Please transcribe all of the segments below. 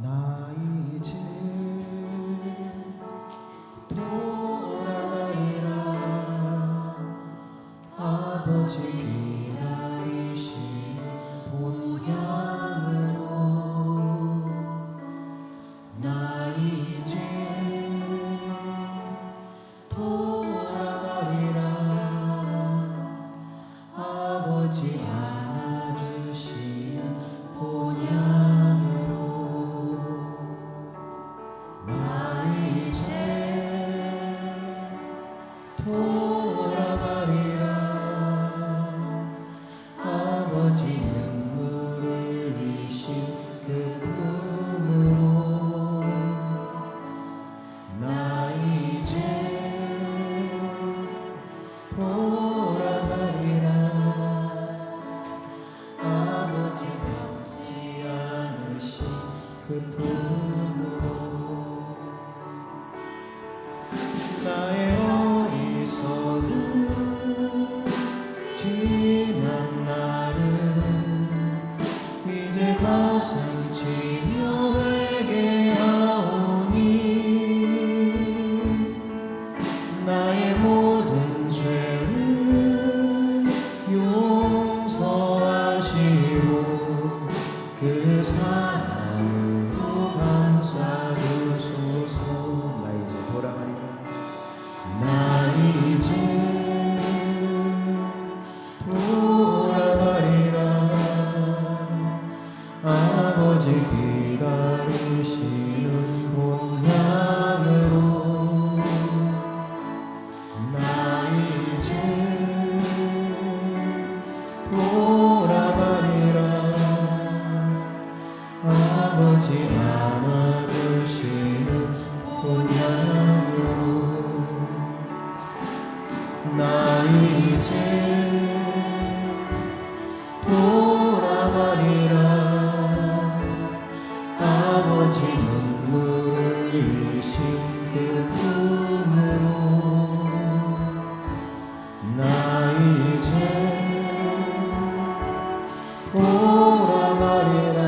나 이제 돌아가리라. 아버지 기다리시는 본향으로. 나 이제 돌아가리라. 아버지 안아주시는 본향으로. 나 이제 돌아가리라. 아버지 눈물 흘리신 그 품으로. 나 이제 돌아가리라. 아버지 닮지 않으신 그 품으로. 나의 어리석은 지난 날은 이제 가슴 치며 회개하오니. 나의 모든 죄를 용서하시고 그 사랑으로 감싸주소서. 나 이제 돌아가리라. 나 이제 돌아가리라. 아버지 기다리시는 본향으로. 나 이제 돌아가리라. 아버지 안아주시는 본향으로. 나 이제 돌아가리라. 아버지 눈물 흘리신 그 품으로. 나 이제 돌아가리라.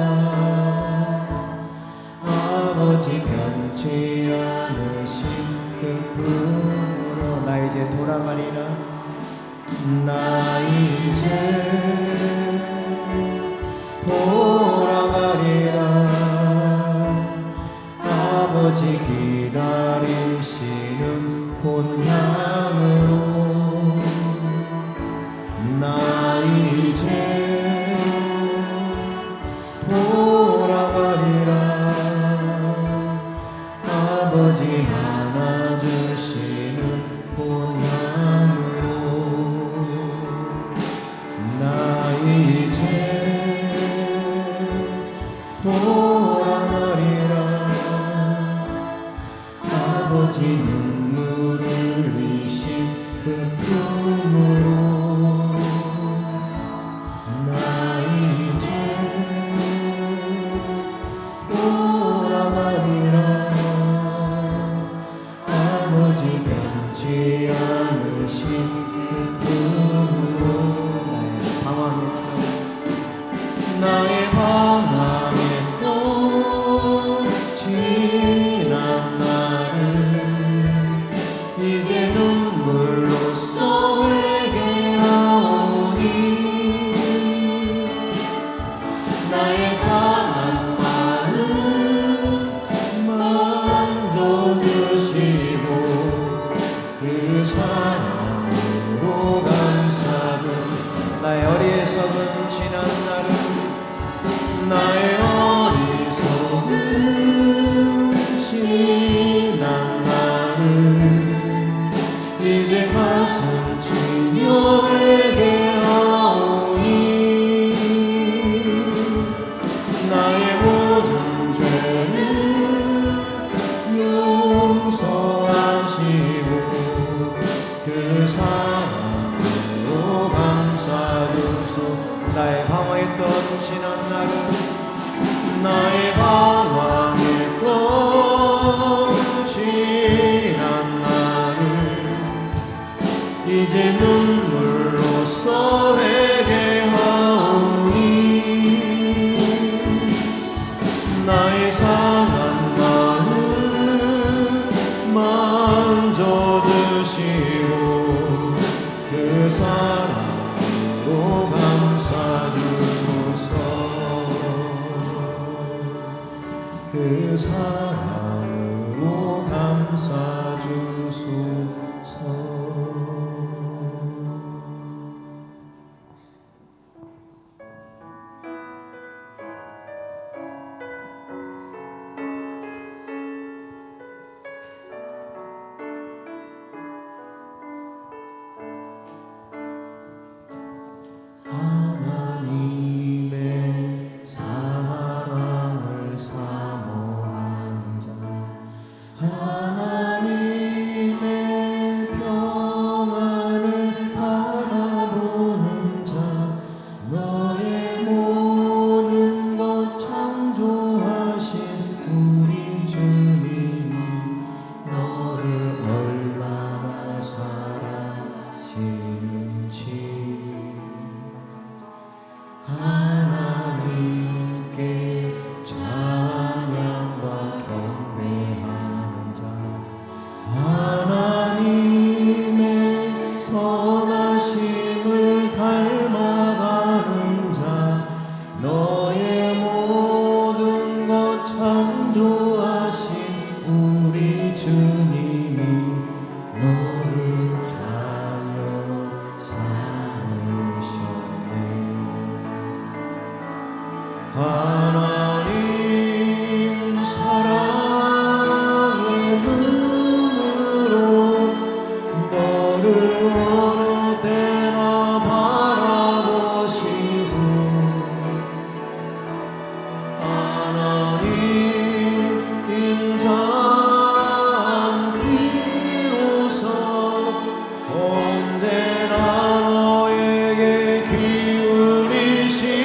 아버지 변치 않으신 그 품으로. 나 이제 돌아가리라. 나 이제 돌아가리라. 아버지 기다리시는 본향으로. 나 이제 돌아가리라. 아버지 안아주시는 본향으로. 나 이제 돌아가리라. 아버지 눈물 흘리신 그 품으로. 나 이제 돌아가리라. 아버지 변치 않으신 그 품으로. 나의 방황했던 지난 날은 이제 눈물로써 회개하오니. 나의 상한 마음 만져주시고 그 사랑으로 감사드. 나의 어리석은 지난 날은 나의 어리석은 지난 날은 이제 가슴 치며 회개하오니. 나의 모든 죄는 용서하시고 그 사랑으로 감사주소. 나의 방황했던 지난 날은 나의 방황했던 지난 날은 이제 눈물로써 회개하오니. 나의 삶 그 사랑으로 감싸주소서. 하나님의 사랑을 사모하는 자, 하나님의 평안을 바라보는 자, 너의 모든 것 창조하신 우리 주님이 너를 얼마나 사랑하시는지 하나님께 찬양과 경배하는 자, 하나님의 선하심을 닮아가는 자, 너의 모든 것 창조하신 우리 주님이 너를 자녀 삼으셨네. 하나님 사랑의 눈으로 너를 어느 때나 바라보시고 하나님 인자한 피로서 언제나 너에게 기울이시니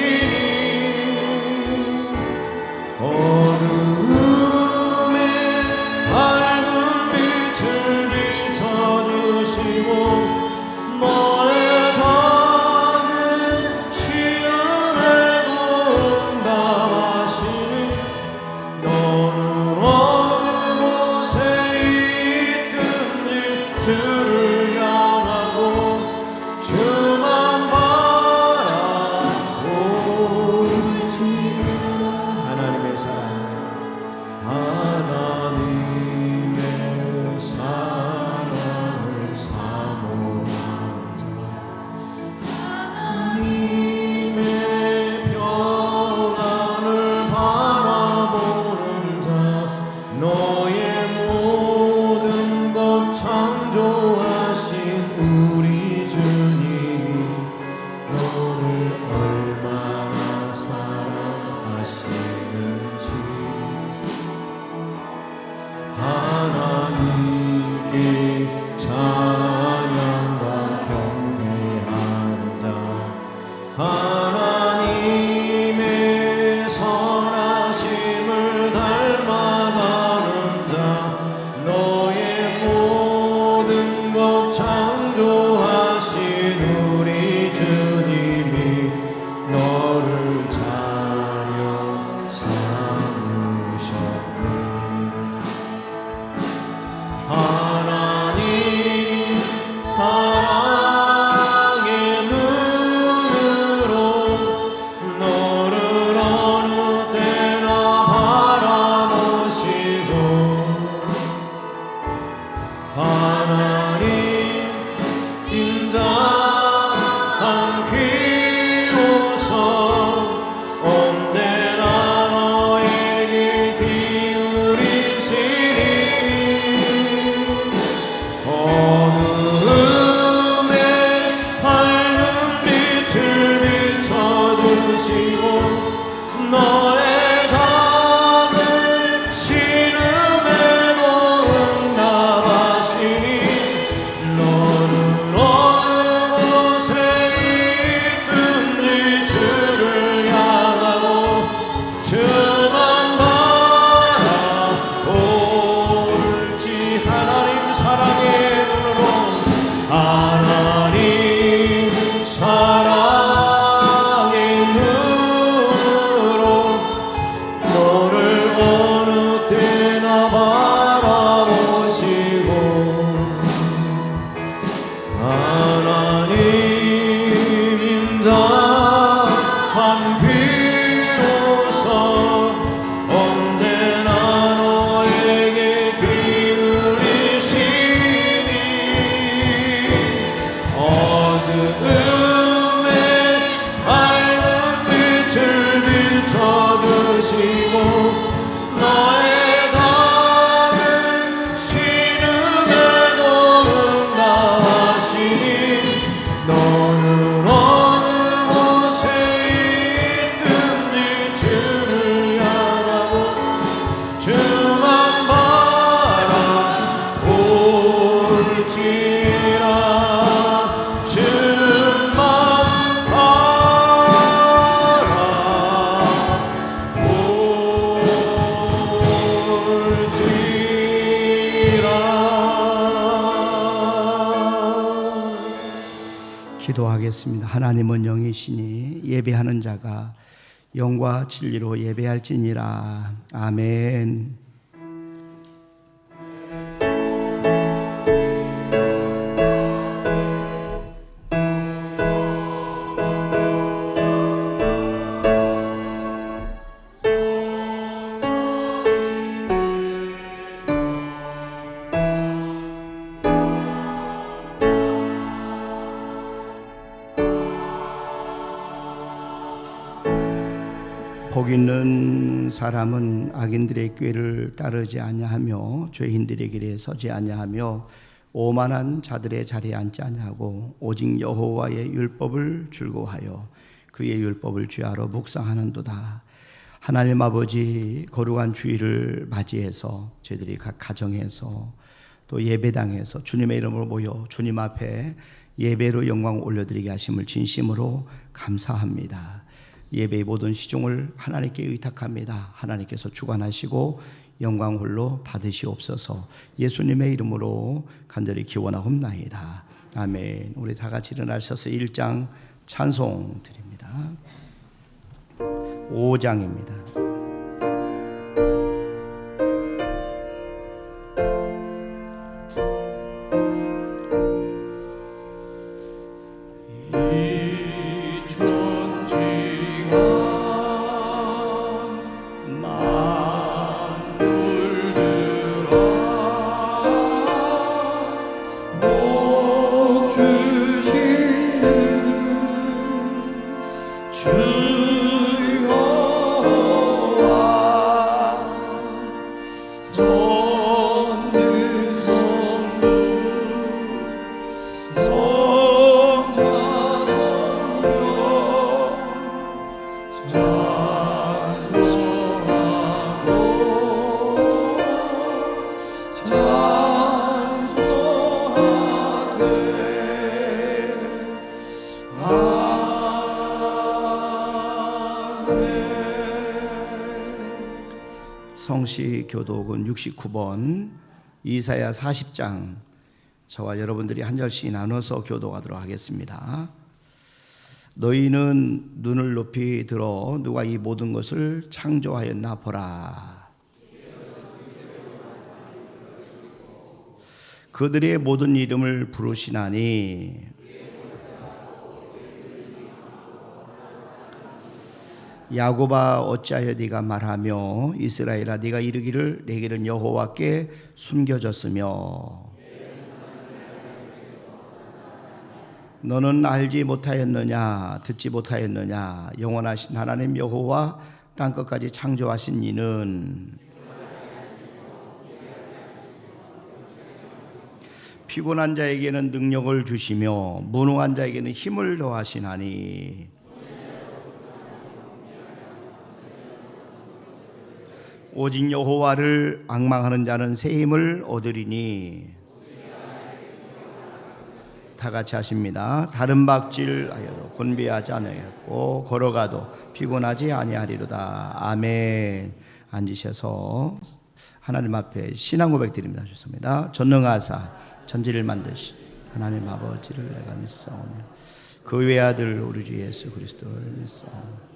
기도하겠습니다. 하나님은 영이시니 예배하는 자가 영과 진리로 예배할지니라. 아멘. 복 있는 사람은 악인들의 꾀를 따르지 아니하며 죄인들의 길에 서지 아니하며 오만한 자들의 자리에 앉지 아니하고 오직 여호와의 율법을 즐거워하여 그의 율법을 죄하러 묵상하는도다. 하나님 아버지, 거룩한 주일을 맞이해서 저희들이 각 가정에서 또 예배당에서 주님의 이름으로 모여 주님 앞에 예배로 영광 올려드리게 하심을 진심으로 감사합니다. 예배의 모든 시종을 하나님께 의탁합니다. 하나님께서 주관하시고 영광 홀로 받으시옵소서. 예수님의 이름으로 간절히 기원하옵나이다. 아멘. 우리 다 같이 일어나셔서 1장 찬송 드립니다. 5장입니다. 성시교독은 69번, 이사야 40장, 저와 여러분들이 한 절씩 나눠서 교독하도록 하겠습니다. 너희는 눈을 높이 들어 누가 이 모든 것을 창조하였나 보라. 그들의 모든 이름을 부르시나니 야곱아 어찌하여 네가 말하며 이스라엘아 네가 이르기를 내 길은 여호와께 숨겨졌으며 너는 알지 못하였느냐 듣지 못하였느냐 영원하신 하나님 여호와 땅끝까지 창조하신 이는 피곤한 자에게는 능력을 주시며 무능한 자에게는 힘을 더하시나니 오직 여호와를 앙망하는 자는 새 힘을 얻으리니. 다 같이 하십니다. 다른 박질하여도 곤비하지 아니하였고 걸어가도 피곤하지 아니하리로다. 아멘. 앉으셔서 하나님 앞에 신앙 고백 드립니다. 좋습니다. 전능하사 천지를 만드신 하나님 아버지를 내가 믿사오며 그 외아들 우리 주 예수 그리스도를 믿사오며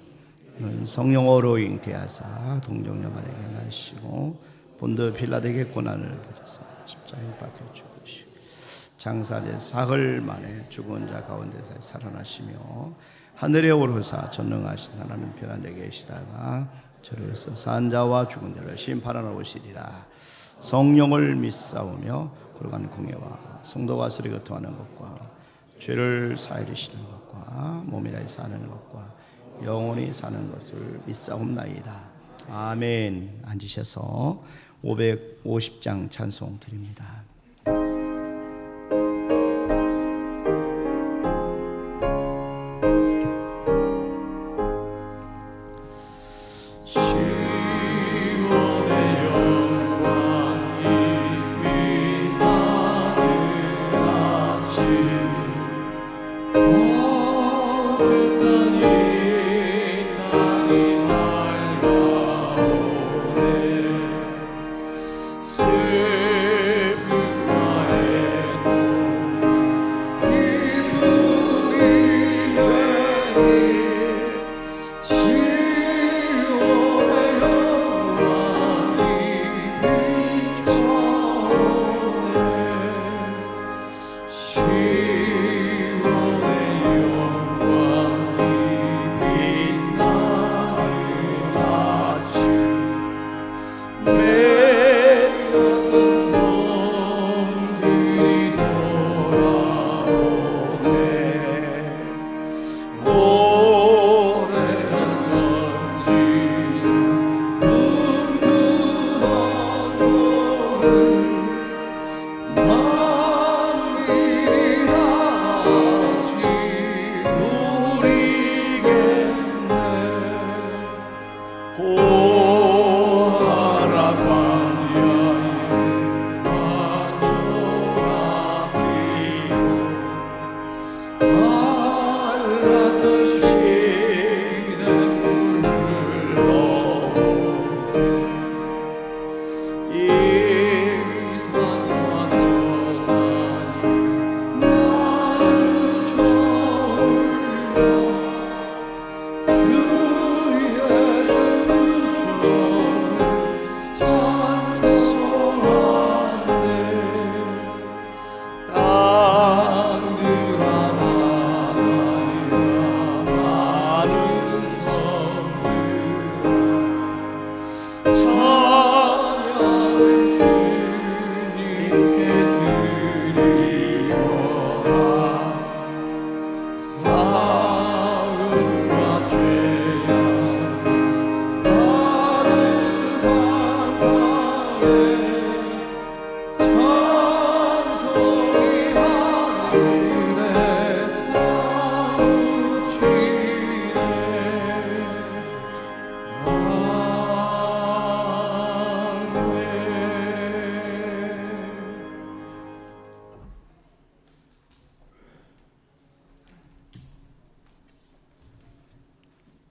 성령으로 잉태하사 동정녀 마리아에게 나시고 본드 빌라도에게 고난을 받으사 십자가에 박혀 죽으시고 장사제 사흘 만에 죽은 자 가운데서 살아나시며 하늘에 오르사 전능하신 하나님 편안에 계시다가 저리로서 산 자와 죽은 자를 심판하러 오시리라. 성령을 믿사오며 거룩한 공예와 성도와 서로 교통하는 것과 죄를 사하여 주시는 것과 몸이라 사는 것과 영원히 사는 것을 믿사옵나이다. 아멘. 앉으셔서 550장 찬송 드립니다. 슬픔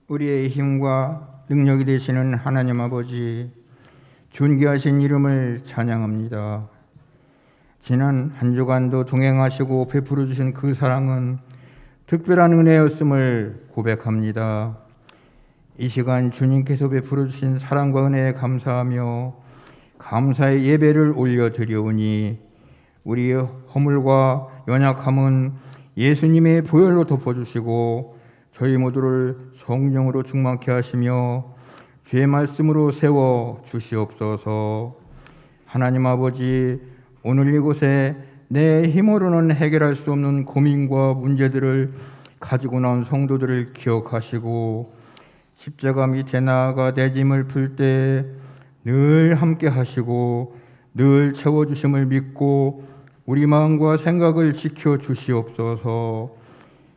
우리의 힘과 능력이 되시는 하나님 아버지, 존귀하신 이름을 찬양합니다. 지난 한 주간도 동행하시고 베풀어 주신 그 사랑은 특별한 은혜였음을 고백합니다. 이 시간 주님께서 베풀어 주신 사랑과 은혜에 감사하며 감사의 예배를 올려드리오니 우리의 허물과 연약함은 예수님의 보혈로 덮어주시고 저희 모두를 성령으로 충만케 하시며 주의 말씀으로 세워 주시옵소서. 하나님 아버지, 오늘 이곳에 내 힘으로는 해결할 수 없는 고민과 문제들을 가지고 나온 성도들을 기억하시고 십자가 밑에 나아가 내 짐을 풀 때 늘 함께 하시고 늘 채워주심을 믿고 우리 마음과 생각을 지켜 주시옵소서.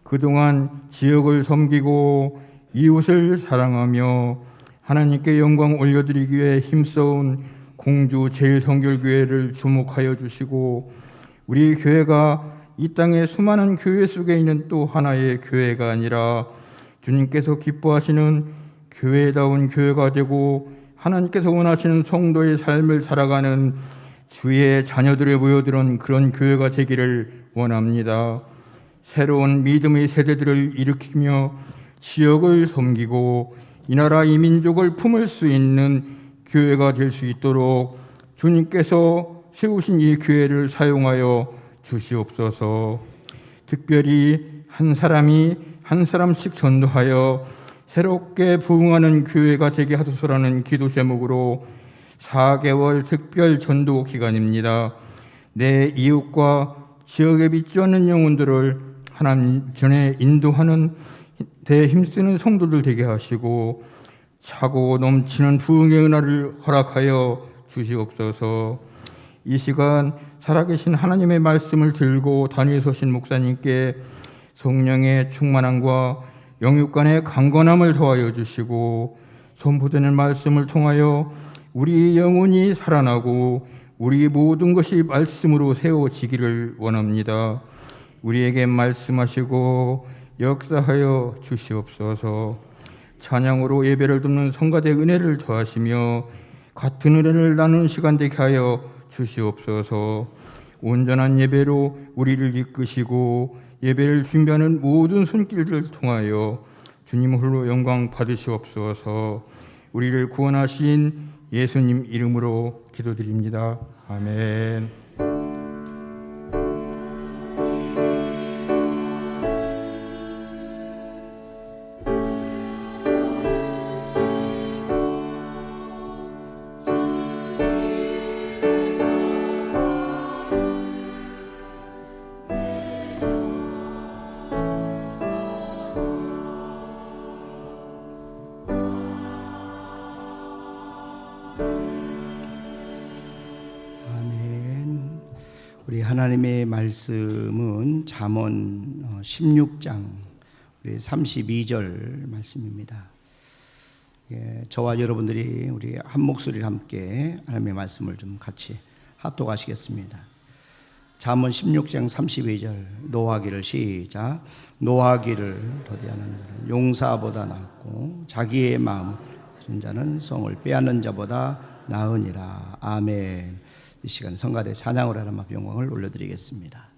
그동안 지역을 섬기고 이웃을 사랑하며 하나님께 영광 올려드리기 위해 힘써온 공주 제일성결교회를 주목하여 주시고 우리 교회가 이 땅의 수많은 교회 속에 있는 또 하나의 교회가 아니라 주님께서 기뻐하시는 교회다운 교회가 되고 하나님께서 원하시는 성도의 삶을 살아가는 주의 자녀들의 모여드는 그런 교회가 되기를 원합니다. 새로운 믿음의 세대들을 일으키며 지역을 섬기고 이 나라 이 민족을 품을 수 있는 교회가 될 수 있도록 주님께서 세우신 이 교회를 사용하여 주시옵소서. 특별히 한 사람이 한 사람씩 전도하여 새롭게 부흥하는 교회가 되게 하소서라는 기도 제목으로 4개월 특별 전도 기간입니다. 내 이웃과 지역에 믿지 않는 영혼들을 하나님 전에 인도하는 데 힘쓰는 성도들 되게 하시고 차고 넘치는 부흥의 은혜를 허락하여 주시옵소서. 이 시간 살아계신 하나님의 말씀을 들고 단위에 서신 목사님께 성령의 충만함과 영육간의 강건함을 더하여 주시고 선포되는 말씀을 통하여 우리 영혼이 살아나고 우리 모든 것이 말씀으로 세워지기를 원합니다. 우리에게 말씀하시고 역사하여 주시옵소서. 찬양으로 예배를 돕는 성가대 은혜를 더하시며 같은 은혜를 나누는 시간 되게 하여 주시옵소서. 온전한 예배로 우리를 이끄시고 예배를 준비하는 모든 손길들을 통하여 주님 홀로 영광 받으시옵소서. 우리를 구원하신 예수님 이름으로 기도드립니다. 아멘. 우리 하나님의 말씀은 잠언 16장 우리 32절 말씀입니다. 저와 여러분들이 우리 한 목소리를 함께 하나님의 말씀을 좀 같이 합독하시겠습니다. 잠언 16장 32절 노하기를 시작. 노하기를 더디하는 자는 용사보다 낫고 자기의 마음을 쓰는 자는 성을 빼앗는 자보다 나으니라. 아멘. 이 시간 성가대 찬양으로 하나님 앞에 영광을 올려드리겠습니다.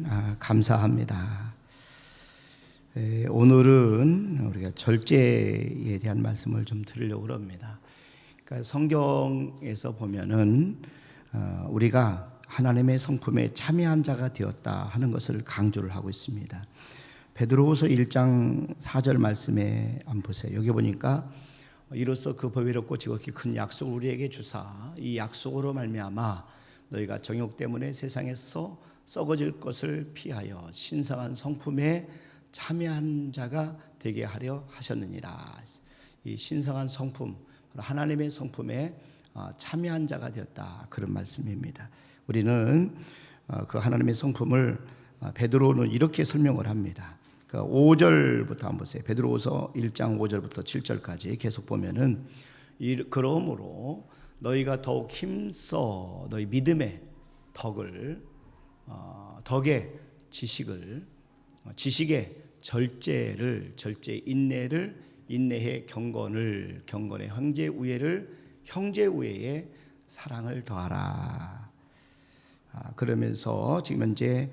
아멘. 감사합니다. 오늘은 우리가 절제에 대한 말씀을 좀 드리려고 합니다. 그러니까 성경에서 보면은 우리가 하나님의 성품에 참여한 자가 되었다 하는 것을 강조를 하고 있습니다. 베드로후서 1장 4절 말씀에 한번 보세요. 여기 보니까 이로써 그 보배롭고 지극히 큰 약속을 우리에게 주사 이 약속으로 말미암아 너희가 정욕 때문에 세상에서 썩어질 것을 피하여 신성한 성품에 참여한 자가 되게 하려 하셨느니라. 이 신성한 성품, 하나님의 성품에 참여한 자가 되었다, 그런 말씀입니다. 우리는 그 하나님의 성품을 베드로는 이렇게 설명을 합니다. 그 5절부터 한번 보세요. 베드로후서 1장 5절부터 7절까지 계속 보면은 그러므로 너희가 더욱 힘써 너희 믿음의 덕의 지식의 절제의 인내를, 인내의 경건의 형제 우애에 사랑을 더하라. 그러면서 지금 현재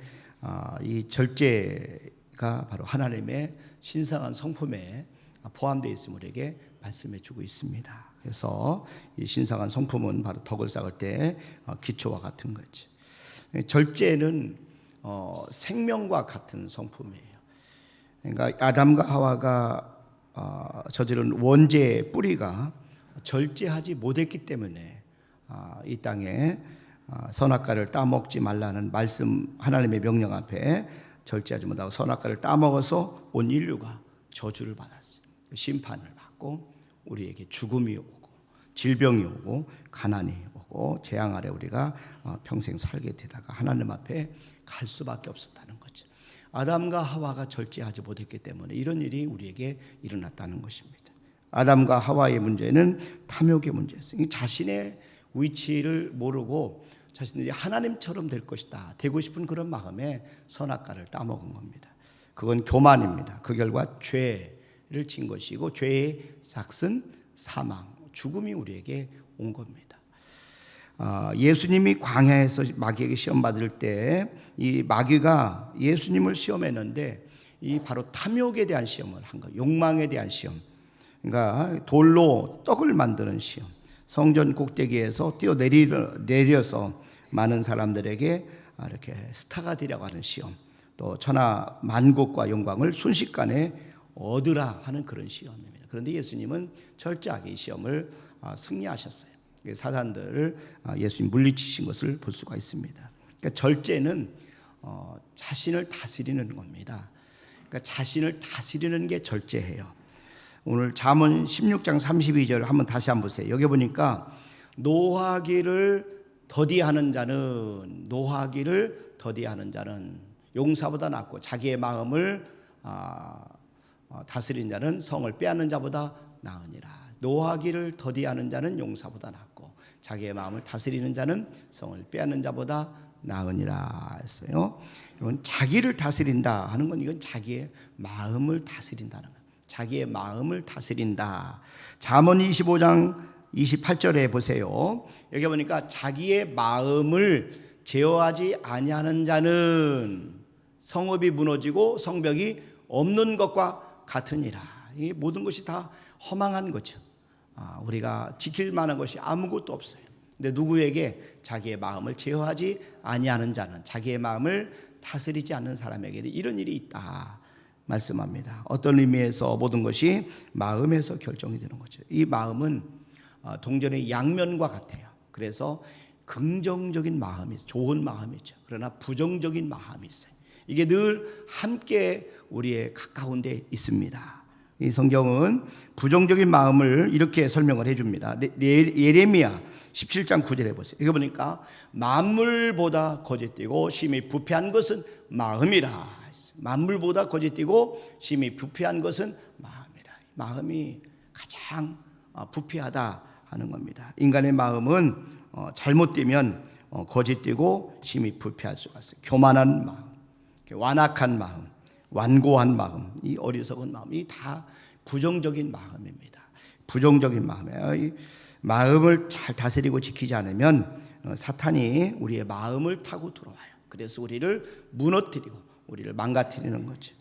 이 절제가 바로 하나님의 신성한 성품에 포함되어 있음을 우리에게 말씀해 주고 있습니다. 그래서 이 신성한 성품은 바로 덕을 쌓을 때 기초와 같은 거지. 절제는 생명과 같은 성품이에요. 그러니까 아담과 하와가 저지른 원죄의 뿌리가 절제하지 못했기 때문에 이 땅에 선악과를 따먹지 말라는 말씀, 하나님의 명령 앞에 절제하지 못하고 선악과를 따먹어서 온 인류가 저주를 받았어요. 심판을 받고 우리에게 죽음이 오고 질병이 오고 가난이 오고 재앙 아래 우리가 평생 살게 되다가 하나님 앞에 갈 수밖에 없었다는 거죠. 아담과 하와가 절제하지 못했기 때문에 이런 일이 우리에게 일어났다는 것입니다. 아담과 하와의 문제는 탐욕의 문제였어요. 자신의 위치를 모르고 자신들이 하나님처럼 될 것이다, 되고 싶은 그런 마음에 선악과를 따먹은 겁니다. 그건 교만입니다. 그 결과 죄를 진 것이고 죄의 삭은 사망, 죽음이 우리에게 온 겁니다. 예수님이 광야에서 마귀에게 시험 받을 때 이 마귀가 예수님을 시험했는데 이 바로 탐욕에 대한 시험을 한 거예요. 욕망에 대한 시험. 그러니까 돌로 떡을 만드는 시험. 성전 꼭대기에서 뛰어내려서 많은 사람들에게 이렇게 스타가 되려고 하는 시험. 또 천하 만국과 영광을 순식간에 얻으라 하는 그런 시험입니다. 그런데 예수님은 철저하게 이 시험을 승리하셨어요. 사단들을 예수님 물리치신 것을 볼 수가 있습니다. 그러니까 절제는 자신을 다스리는 겁니다. 그러니까 자신을 다스리는 게 절제예요. 오늘 잠언 16장 32절 한번 다시 한번 보세요. 여기 보니까 노하기를 더디하는 자는 용사보다 낫고 자기의 마음을 다스리는 자는 성을 빼앗는 자보다 나으니라. 노하기를 더디하는 자는 용사보다 낫고 자기의 마음을 다스리는 자는 성을 빼앗는 자보다 나으니라 했어요. 이건 자기를 다스린다 하는 건 이건 자기의 마음을 다스린다는 거예요. 자기의 마음을 다스린다. 잠언 25장 28절에 보세요. 여기 보니까 자기의 마음을 제어하지 아니하는 자는 성읍이 무너지고 성벽이 없는 것과 같으니라. 이 모든 것이 다 허망한 거죠. 우리가 지킬 만한 것이 아무것도 없어요. 근데 누구에게 자기의 마음을 제어하지 아니하는 자는, 자기의 마음을 다스리지 않는 사람에게는 이런 일이 있다 말씀합니다. 어떤 의미에서 모든 것이 마음에서 결정이 되는 거죠. 이 마음은 동전의 양면과 같아요. 그래서 긍정적인 마음이 좋은 마음이죠. 그러나 부정적인 마음이 있어요. 이게 늘 함께 우리의 가까운 데 있습니다. 이 성경은 부정적인 마음을 이렇게 설명을 해줍니다. 예레미야 17장 9절에 보세요. 이거 보니까 만물보다 거짓되고 심히 부패한 것은 마음이라. 만물보다 거짓되고 심히 부패한 것은 마음이라. 마음이 가장 부패하다 하는 겁니다. 인간의 마음은 잘못되면 거짓되고 심히 부패할 수가 있어요. 교만한 마음, 완악한 마음, 완고한 마음, 이 어리석은 마음, 이 다 부정적인 마음입니다. 부정적인 마음이에요. 이 마음을 잘 다스리고 지키지 않으면 사탄이 우리의 마음을 타고 들어와요. 그래서 우리를 무너뜨리고 우리를 망가뜨리는 거죠.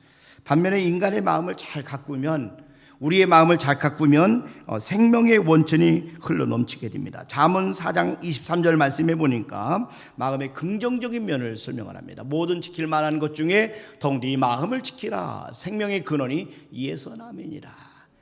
반면에 인간의 마음을 잘 가꾸면, 우리의 마음을 잘 가꾸면 생명의 원천이 흘러 넘치게 됩니다. 잠언 4장 23절 말씀해 보니까 마음의 긍정적인 면을 설명을 합니다. 모든 지킬 만한 것 중에 더욱 네 마음을 지키라. 생명의 근원이 이에서 남이니라.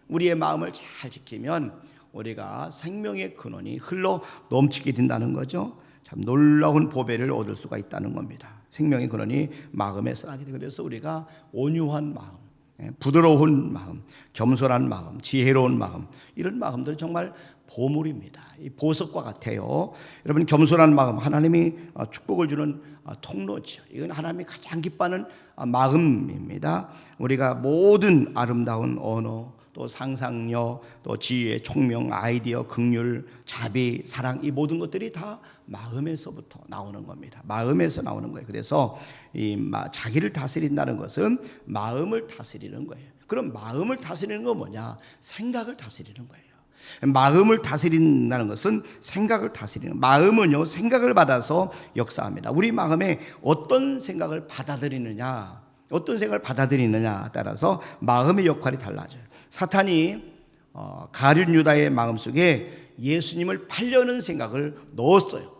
우리의 마음을 잘 지키면 우리가 생명의 근원이 흘러 넘치게 된다는 거죠. 참 놀라운 보배를 얻을 수가 있다는 겁니다. 생명의 근원이 마음에서 나게 돼요. 그래서 우리가 온유한 마음, 부드러운 마음, 겸손한 마음, 지혜로운 마음, 이런 마음들은 정말 보물입니다. 이 보석과 같아요. 여러분, 겸손한 마음, 하나님이 축복을 주는 통로죠. 이건 하나님이 가장 기뻐하는 마음입니다. 우리가 모든 아름다운 언어, 또 상상력, 또 지혜, 총명, 아이디어, 긍휼, 자비, 사랑, 이 모든 것들이 다 마음에서부터 나오는 겁니다. 마음에서 나오는 거예요. 그래서 자기를 다스린다는 것은 마음을 다스리는 거예요. 그럼 마음을 다스리는 건 뭐냐? 생각을 다스리는 거예요. 마음을 다스린다는 것은 생각을 다스리는, 마음은요 생각을 받아서 역사합니다. 우리 마음에 어떤 생각을 받아들이느냐, 어떤 생각을 받아들이느냐 따라서 마음의 역할이 달라져요. 사탄이 가룟 유다의 마음속에 예수님을 팔려는 생각을 넣었어요.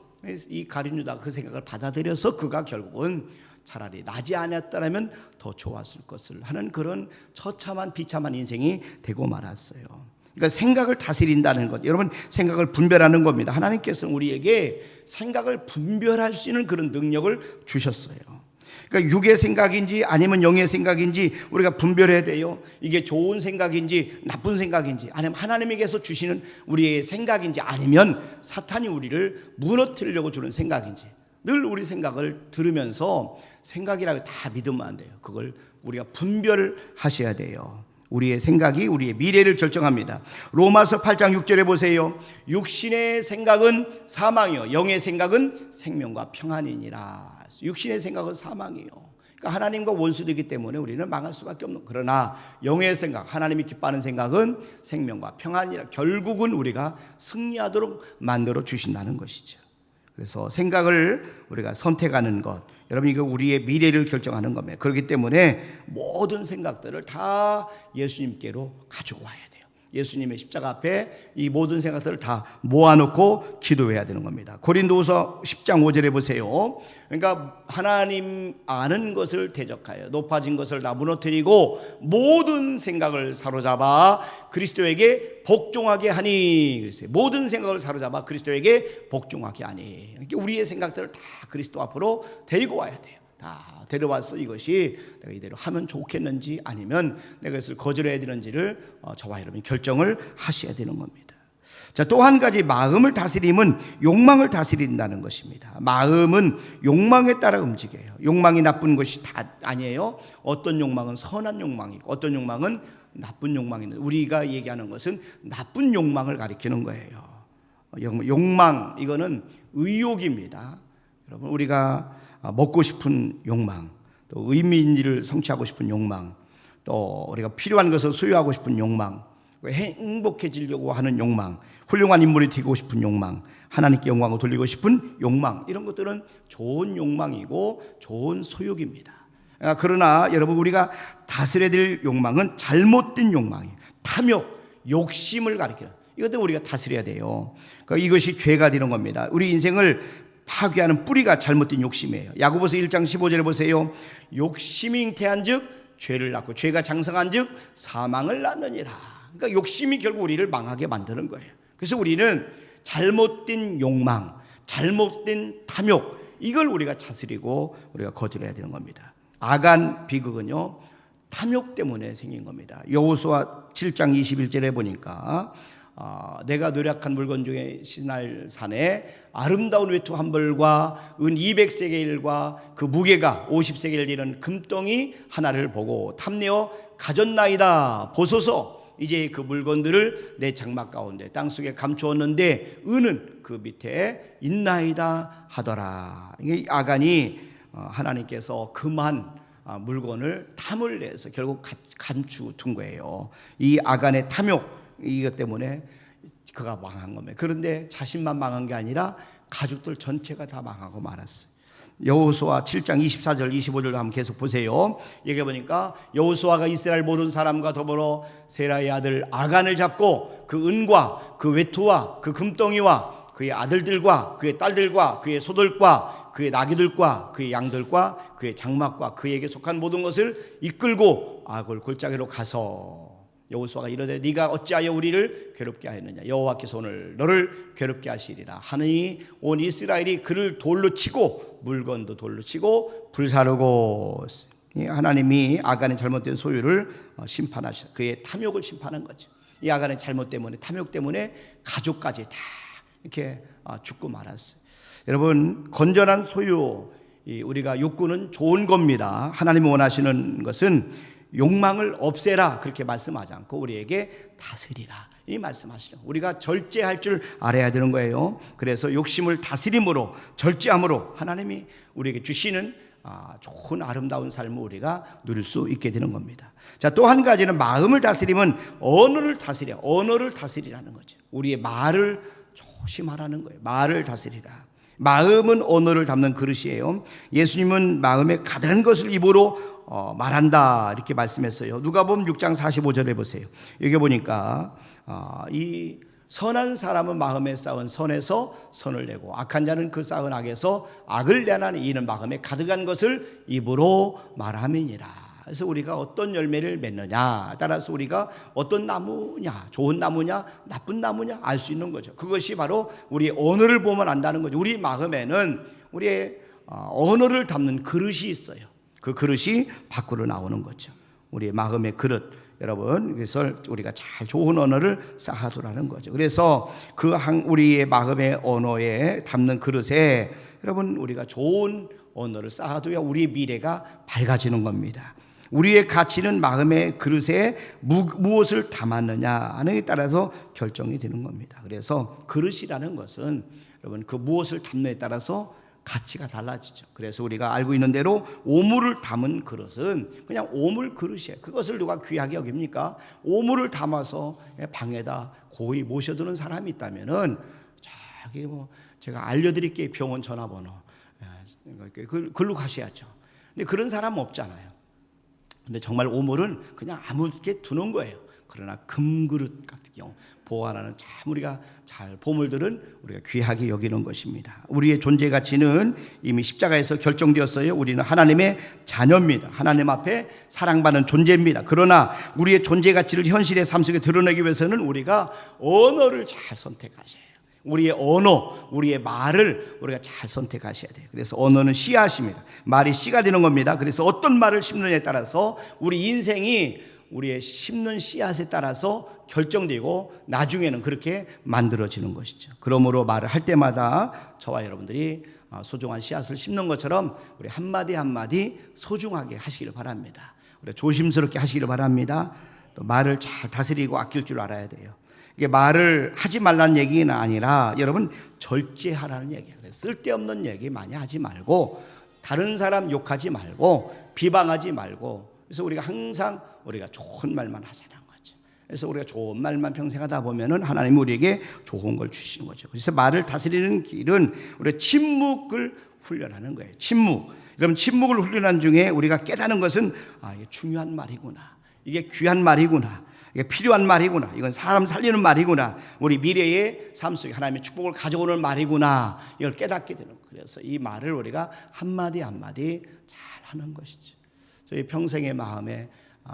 이 가룟 유다가 그 생각을 받아들여서 그가 결국은 차라리 나지 않았더라면 더 좋았을 것을 하는 그런 처참한 비참한 인생이 되고 말았어요. 그러니까 생각을 다스린다는 것, 여러분, 생각을 분별하는 겁니다. 하나님께서는 우리에게 생각을 분별할 수 있는 그런 능력을 주셨어요. 그러니까 육의 생각인지 아니면 영의 생각인지 우리가 분별해야 돼요. 이게 좋은 생각인지 나쁜 생각인지, 아니면 하나님에게서 주시는 우리의 생각인지, 아니면 사탄이 우리를 무너뜨리려고 주는 생각인지, 늘 우리 생각을 들으면서 생각이라고 다 믿으면 안 돼요. 그걸 우리가 분별하셔야 돼요. 우리의 생각이 우리의 미래를 결정합니다. 로마서 8장 6절에 보세요. 육신의 생각은 사망이요 영의 생각은 생명과 평안이니라. 육신의 생각은 사망이요, 그러니까 하나님과 원수되기 때문에 우리는 망할 수밖에 없는, 그러나 영의 생각, 하나님이 기뻐하는 생각은 생명과 평안이라. 결국은 우리가 승리하도록 만들어 주신다는 것이죠. 그래서 생각을 우리가 선택하는 것, 여러분, 이거 우리의 미래를 결정하는 겁니다. 그렇기 때문에 모든 생각들을 다 예수님께로 가지고 와야 돼요. 예수님의 십자가 앞에 이 모든 생각들을 다 모아놓고 기도해야 되는 겁니다. 고린도후서 10장 5절에 보세요. 그러니까 하나님 아는 것을 대적하여 높아진 것을 다 무너뜨리고 모든 생각을 사로잡아 그리스도에게 복종하게 하니. 그랬어요. 모든 생각을 사로잡아 그리스도에게 복종하게 하니. 그러니까 우리의 생각들을 다 그리스도 앞으로 데리고 와야 돼요. 다 데려와서 이것이 내가 이대로 하면 좋겠는지 아니면 내가 이것을 거절해야 되는지를 저와 여러분이 결정을 하셔야 되는 겁니다. 자, 또 한 가지 마음을 다스림은 욕망을 다스린다는 것입니다. 마음은 욕망에 따라 움직여요. 욕망이 나쁜 것이 다 아니에요. 어떤 욕망은 선한 욕망이고 어떤 욕망은 나쁜 욕망인데, 우리가 얘기하는 것은 나쁜 욕망을 가리키는 거예요. 욕망, 이거는 의욕입니다. 여러분, 우리가 먹고 싶은 욕망, 또 의미 있는 일을 성취하고 싶은 욕망, 또 우리가 필요한 것을 소유하고 싶은 욕망, 행복해지려고 하는 욕망, 훌륭한 인물이 되고 싶은 욕망, 하나님께 영광을 돌리고 싶은 욕망, 이런 것들은 좋은 욕망이고 좋은 소욕입니다. 그러나 여러분, 우리가 다스려야 될 욕망은 잘못된 욕망이에요. 탐욕, 욕심을 가리키는, 이것도 우리가 다스려야 돼요. 그러니까 이것이 죄가 되는 겁니다. 우리 인생을 파괴하는 뿌리가 잘못된 욕심이에요. 야고보서 1장 15절에 보세요. 욕심이 잉태한 즉 죄를 낳고 죄가 장성한 즉 사망을 낳느니라. 그러니까 욕심이 결국 우리를 망하게 만드는 거예요. 그래서 우리는 잘못된 욕망, 잘못된 탐욕, 이걸 우리가 다스리고 우리가 거절해야 되는 겁니다. 아간 비극은요 탐욕 때문에 생긴 겁니다. 여호수아 7장 21절에 보니까 내가 노력한 물건 중에 시날 산에 아름다운 외투 한 벌과 은 200세겔과 그 무게가 50세겔 되는 금덩이 하나를 보고 탐내어 가졌나이다. 보소서, 이제 그 물건들을 내 장막 가운데 땅속에 감추었는데 은은 그 밑에 있나이다 하더라. 이게 아간이 하나님께서 그만 물건을 탐을 내서 결국 감추둔 거예요. 이 아간의 탐욕, 이것 때문에 그가 망한 겁니다. 그런데 자신만 망한 게 아니라 가족들 전체가 다 망하고 말았어요. 여호수아 7장 24절 25절도 한번 계속 보세요. 여기 보니까 여호수아가 이스라엘 모든 사람과 더불어 세라의 아들 아간을 잡고 그 은과 그 외투와 그 금덩이와 그의 아들들과 그의 딸들과 그의 소들과 그의 나귀들과 그의 양들과 그의 장막과 그에게 속한 모든 것을 이끌고 아골 골짜기로 가서 여호수아가 이르되 네가 어찌하여 우리를 괴롭게 하였느냐 여호와께서 오늘 너를 괴롭게 하시리라 하느니 온 이스라엘이 그를 돌로 치고 물건도 돌로 치고 불사르고. 하나님이 아간의 잘못된 소유를 심판하셔 그의 탐욕을 심판한 거죠. 이 아간의 잘못 때문에 탐욕 때문에 가족까지 다 이렇게 죽고 말았어요. 여러분 건전한 소유 우리가 욕구는 좋은 겁니다. 하나님이 원하시는 것은 욕망을 없애라 그렇게 말씀하지 않고 우리에게 다스리라 이 말씀하시죠. 우리가 절제할 줄 알아야 되는 거예요. 그래서 욕심을 다스림으로 절제함으로 하나님이 우리에게 주시는 좋은 아름다운 삶을 우리가 누릴 수 있게 되는 겁니다. 자, 또 한 가지는 마음을 다스리면 언어를 다스리라는 거죠. 우리의 말을 조심하라는 거예요. 말을 다스리라. 마음은 언어를 담는 그릇이에요. 예수님은 마음에 가득한 것을 입으로 말한다 이렇게 말씀했어요. 누가복음 6장 45절에 보세요. 여기 보니까 이 선한 사람은 마음에 쌓은 선에서 선을 내고 악한 자는 그 쌓은 악에서 악을 내나니 이는 마음에 가득한 것을 입으로 말함이니라. 그래서 우리가 어떤 열매를 맺느냐 따라서 우리가 어떤 나무냐 좋은 나무냐 나쁜 나무냐 알 수 있는 거죠. 그것이 바로 우리의 언어를 보면 안다는 거죠. 우리 마음에는 우리의 언어를 담는 그릇이 있어요. 그 그릇이 밖으로 나오는 거죠. 우리의 마음의 그릇. 여러분 그래서 우리가 잘 좋은 언어를 쌓아두라는 거죠. 그래서 우리의 마음의 언어에 담는 그릇에 여러분 우리가 좋은 언어를 쌓아둬야 우리의 미래가 밝아지는 겁니다. 우리의 가치는 마음의 그릇에 무엇을 담았느냐 하는에 따라서 결정이 되는 겁니다. 그래서 그릇이라는 것은 여러분 그 무엇을 담느냐에 따라서 가치가 달라지죠. 그래서 우리가 알고 있는 대로 오물을 담은 그릇은 그냥 오물 그릇이에요. 그것을 누가 귀하게 여깁니까? 오물을 담아서 방에다 고이 모셔두는 사람이 있다면은 저기 제가 알려드릴게요. 병원 전화번호. 글로 가셔야죠. 근데 그런 사람은 없잖아요. 근데 정말 오물은 그냥 아무렇게 두는 거예요. 그러나 금그릇 같은 경우 보관하는 참 우리가 잘 보물들은 우리가 귀하게 여기는 것입니다. 우리의 존재 가치는 이미 십자가에서 결정되었어요. 우리는 하나님의 자녀입니다. 하나님 앞에 사랑받는 존재입니다. 그러나 우리의 존재 가치를 현실의 삶 속에 드러내기 위해서는 우리가 언어를 잘 선택하셔야 해요. 우리의 언어, 우리의 말을 우리가 잘 선택하셔야 돼요. 그래서 언어는 씨앗입니다. 말이 씨가 되는 겁니다. 그래서 어떤 말을 심느냐에 따라서 우리 인생이 우리의 심는 씨앗에 따라서 결정되고 나중에는 그렇게 만들어지는 것이죠. 그러므로 말을 할 때마다 저와 여러분들이 소중한 씨앗을 심는 것처럼 우리 한마디 한마디 소중하게 하시기를 바랍니다. 우리 조심스럽게 하시기를 바랍니다. 또 말을 잘 다스리고 아낄 줄 알아야 돼요. 이게 말을 하지 말라는 얘기는 아니라 여러분 절제하라는 얘기예요. 그래서 쓸데없는 얘기 많이 하지 말고 다른 사람 욕하지 말고 비방하지 말고 그래서 우리가 항상 우리가 좋은 말만 하자는 거죠. 그래서 우리가 좋은 말만 평생 하다 보면은 하나님이 우리에게 좋은 걸 주시는 거죠. 그래서 말을 다스리는 길은 우리가 침묵을 훈련하는 거예요. 침묵. 그럼 침묵을 훈련한 중에 우리가 깨닫는 것은 이게 중요한 말이구나. 이게 귀한 말이구나. 이게 필요한 말이구나. 이건 사람 살리는 말이구나. 우리 미래의 삶 속에 하나님의 축복을 가져오는 말이구나. 이걸 깨닫게 되는 거예요. 그래서 이 말을 우리가 한마디 한마디 잘 하는 것이죠. 저희 평생의 마음에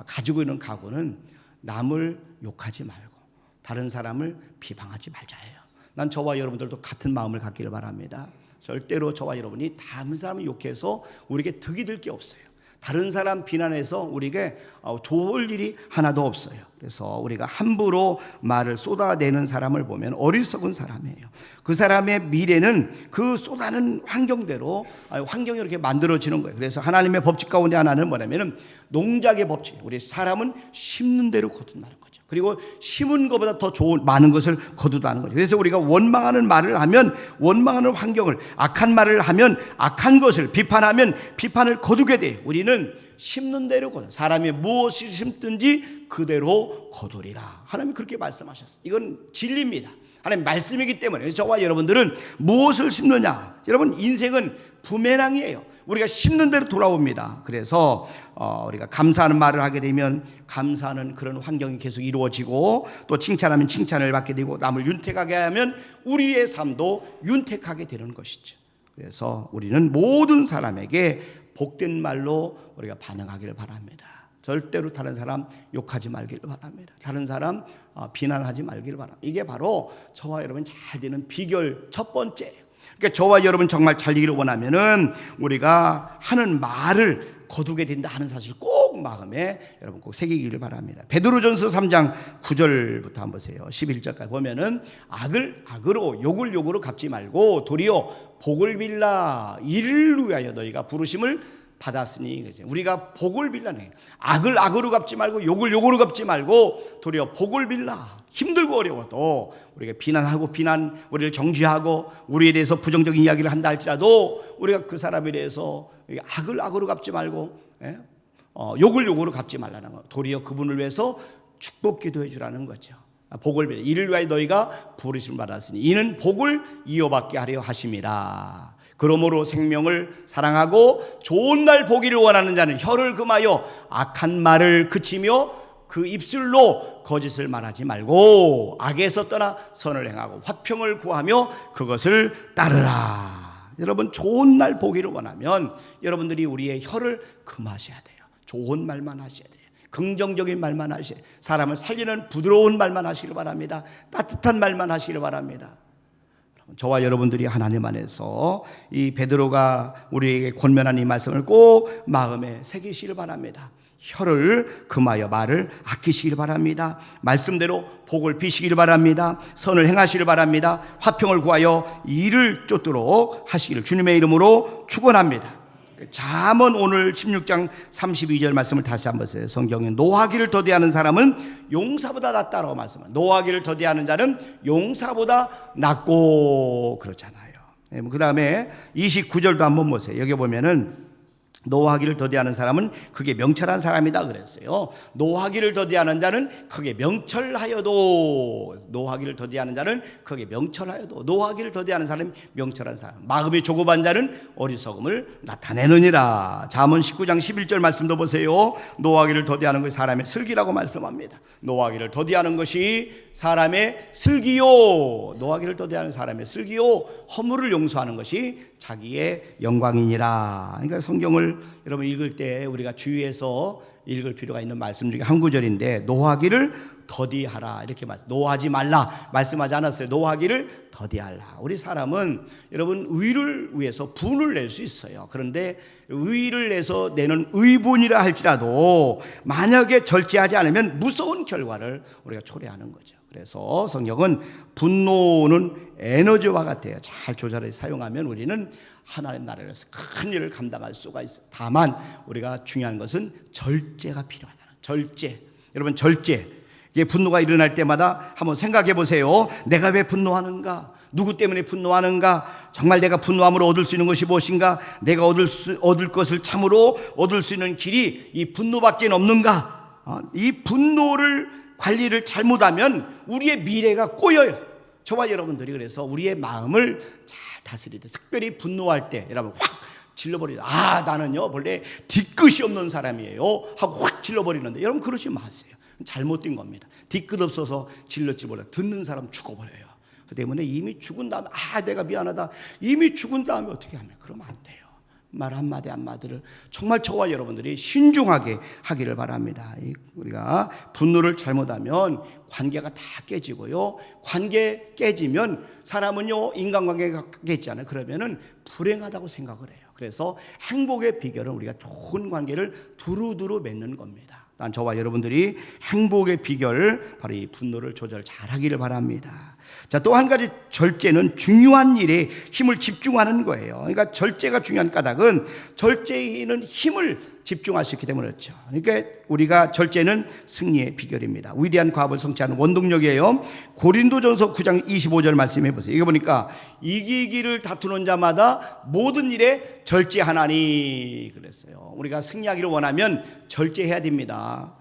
가지고 있는 각오는 남을 욕하지 말고 다른 사람을 비방하지 말자예요. 난 저와 여러분들도 같은 마음을 갖기를 바랍니다. 절대로 저와 여러분이 다른 사람을 욕해서 우리에게 득이 될 게 없어요. 다른 사람 비난해서 우리에게 도울 일이 하나도 없어요. 그래서 우리가 함부로 말을 쏟아내는 사람을 보면 어리석은 사람이에요. 그 사람의 미래는 그 쏟아내는 환경대로 환경이 이렇게 만들어지는 거예요. 그래서 하나님의 법칙 가운데 하나는 뭐냐면은 농작의 법칙. 우리 사람은 심는 대로 거둔다는 거죠. 그리고 심은 것보다 더 좋은 많은 것을 거두다는 거죠. 그래서 우리가 원망하는 말을 하면 원망하는 환경을, 악한 말을 하면 악한 것을, 비판하면 비판을 거두게 돼요. 우리는 심는 대로 거둔, 사람이 무엇을 심든지 그대로 거두리라. 하나님이 그렇게 말씀하셨어요. 이건 진리입니다. 하나님 말씀이기 때문에 저와 여러분들은 무엇을 심느냐. 여러분 인생은 부메랑이에요. 우리가 심는 대로 돌아옵니다. 그래서 우리가 감사하는 말을 하게 되면 감사하는 그런 환경이 계속 이루어지고, 또 칭찬하면 칭찬을 받게 되고, 남을 윤택하게 하면 우리의 삶도 윤택하게 되는 것이죠. 그래서 우리는 모든 사람에게 복된 말로 우리가 반응하기를 바랍니다. 절대로 다른 사람 욕하지 말기를 바랍니다. 다른 사람 비난하지 말기를 바랍니다. 이게 바로 저와 여러분 잘 되는 비결 첫 번째예요. 그러니까 저와 여러분 정말 잘 되기를 원하면은 우리가 하는 말을 거두게 된다 하는 사실 꼭 마음에 여러분 꼭 새기기를 바랍니다. 베드로전서 3장 9절부터 한번 보세요. 11절까지 보면은 악을 악으로 욕을 욕으로 갚지 말고 도리어 복을 빌라 이를 위하여 너희가 부르심을 받았으니, 우리가 복을 빌라네. 악을 악으로 갚지 말고 욕을 욕으로 갚지 말고 도리어 복을 빌라. 힘들고 어려워도 우리가 비난하고 우리를 정죄하고 우리에 대해서 부정적인 이야기를 한다 할지라도 우리가 그 사람에 대해서 악을 악으로 갚지 말고 욕을 욕으로 갚지 말라는 거. 도리어 그분을 위해서 축복 기도해 주라는 거죠. 복을 빌라. 이를 위하여 너희가 부르심을 받았으니 이는 복을 이어받게 하려 하심이라. 그러므로 생명을 사랑하고 좋은 날 보기를 원하는 자는 혀를 금하여 악한 말을 그치며 그 입술로 거짓을 말하지 말고 악에서 떠나 선을 행하고 화평을 구하며 그것을 따르라. 여러분 좋은 날 보기를 원하면 여러분들이 우리의 혀를 금하셔야 돼요. 좋은 말만 하셔야 돼요. 긍정적인 말만 하셔야 돼요. 사람을 살리는 부드러운 말만 하시길 바랍니다. 따뜻한 말만 하시길 바랍니다. 저와 여러분들이 하나님 안에서 이 베드로가 우리에게 권면한 이 말씀을 꼭 마음에 새기시길 바랍니다. 혀를 금하여 말을 아끼시길 바랍니다. 말씀대로 복을 비시길 바랍니다. 선을 행하시길 바랍니다. 화평을 구하여 일을 쫓도록 하시기를 주님의 이름으로 축원합니다. 잠언 오늘 16장 32절 말씀을 다시 한번 보세요. 성경에 노하기를 더디하는 사람은 용사보다 낫다라고 말씀합니다. 노하기를 더디하는 자는 용사보다 낫고 그렇잖아요. 그 다음에 29절도 한번 보세요. 여기 보면은 노하기를 더디하는 사람은 그게 명철한 사람이다 그랬어요. 노하기를 더디하는 자는 그게 명철하여도, 노하기를 더디하는 자는 그게 명철하여도, 노하기를 더디하는 사람이 명철한 사람. 마음이 조급한 자는 어리석음을 나타내느니라. 잠언 19장 11절 말씀도 보세요. 노하기를 더디하는 것이 사람의 슬기라고 말씀합니다. 노하기를 더디하는 것이 사람의 슬기요, 노하기를 더디하는 사람의 슬기요, 허물을 용서하는 것이 자기의 영광이니라. 그러니까 성경을 여러분 읽을 때 우리가 주의해서 읽을 필요가 있는 말씀 중에 한 구절인데, 노하기를 더디하라 이렇게 노하지 말라 말씀하지 않았어요. 노하기를 더디하라. 우리 사람은 여러분 의를 위해서 분을 낼 수 있어요. 그런데 의를 내서 내는 의분이라 할지라도 만약에 절제하지 않으면 무서운 결과를 우리가 초래하는 거죠. 그래서 성경은 분노는 에너지와 같아요. 잘 조절해서 사용하면 우리는 하나님 나라에서 큰 일을 감당할 수가 있어요. 다만 우리가 중요한 것은 절제가 필요하다는, 절제. 여러분 절제. 이게 분노가 일어날 때마다 한번 생각해 보세요. 내가 왜 분노하는가? 누구 때문에 분노하는가? 정말 내가 분노함으로 얻을 수 있는 것이 무엇인가? 내가 얻을 것을 참으로 얻을 수 있는 길이 이 분노밖에 없는가? 이 분노를 관리를 잘못하면 우리의 미래가 꼬여요. 저와 여러분들이 그래서 우리의 마음을 잘 다스리되, 특별히 분노할 때 여러분 확 질러버리다. 나는요 원래 뒤끝이 없는 사람이에요 하고 확 질러버리는데, 여러분 그러지 마세요. 잘못된 겁니다. 뒤끝 없어서 질렀지 몰라 듣는 사람 죽어버려요. 그 때문에 이미 죽은 다음에 내가 미안하다, 이미 죽은 다음에 어떻게 하면 그러면 안 돼요. 말 한마디 한마디를 정말 저와 여러분들이 신중하게 하기를 바랍니다. 우리가 분노를 잘못하면 관계가 다 깨지고요. 관계 깨지면 사람은요 인간관계가 깨지잖아요. 그러면은 불행하다고 생각을 해요. 그래서 행복의 비결은 우리가 좋은 관계를 두루두루 맺는 겁니다. 난 저와 여러분들이 행복의 비결 바로 이 분노를 조절 잘하기를 바랍니다. 자, 또 한 가지 절제는 중요한 일에 힘을 집중하는 거예요. 그러니까 절제가 중요한 까닭은 절제는 힘을 집중할 수 있기 때문에 그렇죠. 그러니까 우리가 절제는 승리의 비결입니다. 위대한 과업을 성취하는 원동력이에요. 고린도전서 9장 25절 말씀해 보세요. 이거 보니까 이기기를 다투는 자마다 모든 일에 절제하나니 그랬어요. 우리가 승리하기를 원하면 절제해야 됩니다.